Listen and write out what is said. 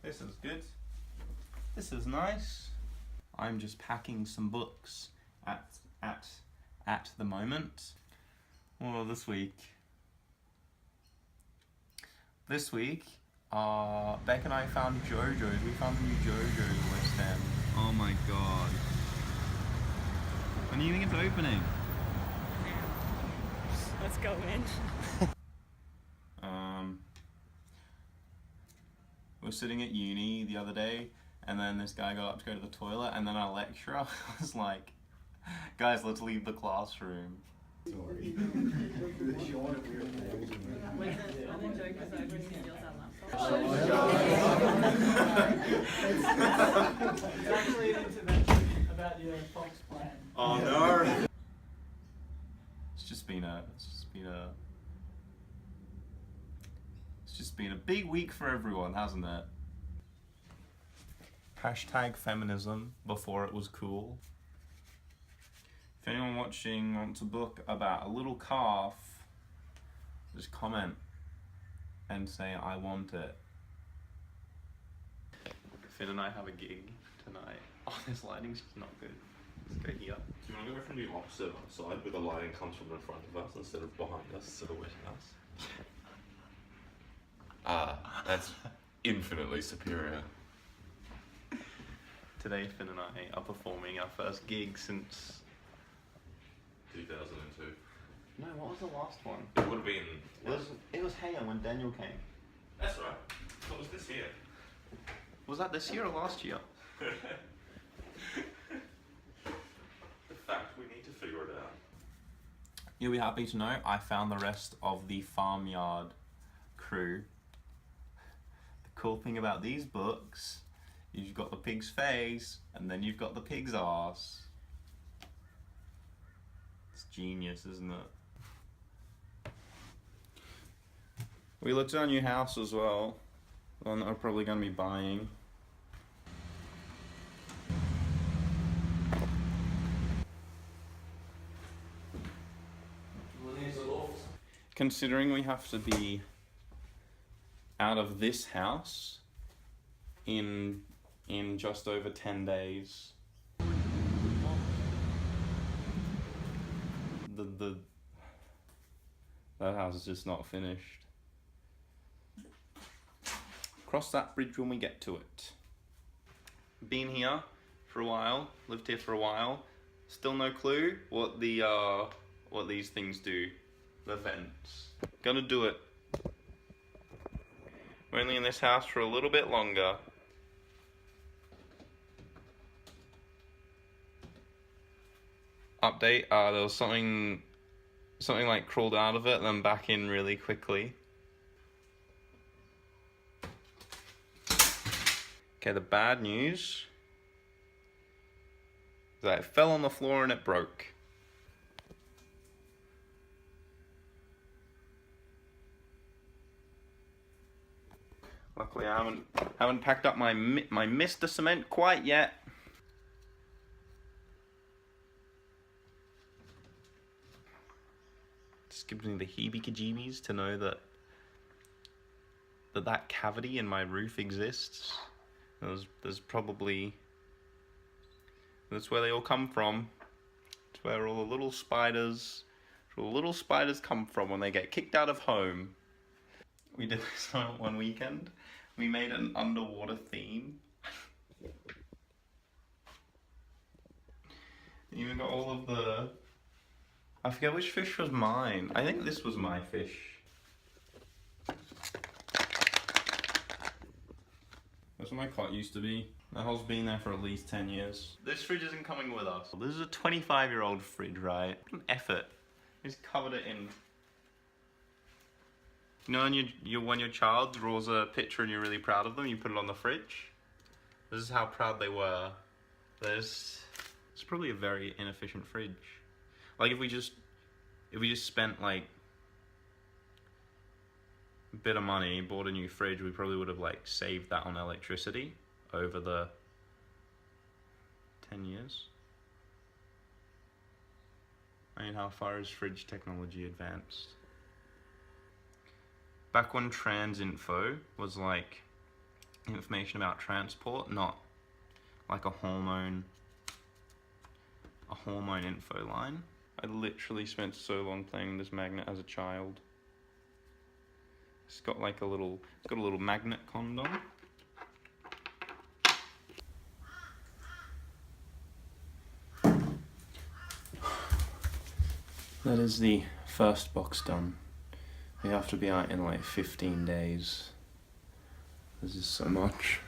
This is good. This is nice. I'm just packing some books at the moment. Well, this week, Beck and I found JoJo's. We found the new JoJo's West End. Oh my god. When do you think it's opening? Let's go in. We were sitting at uni the other day, and then this guy got up to go to the toilet, and then our lecturer was like, guys, let's leave the classroom. When the joke is over, he steals our laptop. It's actually an intervention about your Fox plan. Oh no! It's just been a big week for everyone, hasn't it? Hashtag feminism before it was cool. If anyone watching wants a book about a little calf, just comment and say I want it. Finn and I have a gig tonight. Oh, this lighting's just not good. Let's go here. Do you want to go from the opposite side where the lighting comes from in front of us instead of behind us, silhouetting us? That's infinitely superior. Today Finn and I are performing our first gig since... 2002. No, what was the last one? It would have been... It was Hanger when Daniel came. That's right. What was this year? Was that this year or last year? The fact, we need to figure it out. You'll be happy to know I found the rest of the Farmyard crew. The cool thing about these books is you've got the pig's face and then you've got the pig's arse. It's genius, isn't it? We looked at our new house as well, the one that we're probably going to be buying. Considering we have to be out of this house in just over 10 days, that house is just not finished. Cross that bridge when we get to it. Been here for a while, lived here for a while, still no clue what these things do. The vents. Gonna do it. We're only in this house for a little bit longer. Update, there was something like crawled out of it and then back in really quickly. Okay, the bad news is that it fell on the floor and it broke. Luckily, I haven't packed up my Mr. Cement quite yet. Just gives me the heebie-jeebies to know that cavity in my roof exists. There's probably... That's where they all come from. It's where all the little spiders come from when they get kicked out of home. We did this one weekend. We made an underwater theme. Even got all of the... I forget which fish was mine. I think this was my fish. That's what my cot used to be. That hole's been there for at least 10 years. This fridge isn't coming with us. This is a 25-year-old fridge, right? What an effort. Just covered it in... You know when your child draws a picture and you're really proud of them, you put it on the fridge? This is how proud they were. It's probably a very inefficient fridge. Like if we just spent like a bit of money, bought a new fridge, we probably would have like saved that on electricity over the 10 years. I mean, how far has fridge technology advanced? Back when Transinfo was like information about transport, not like a hormone info line. I literally spent so long playing this magnet as a child. It's got like a little magnet condom. That is the first box done. We have to be out in like 15 days. This is so much.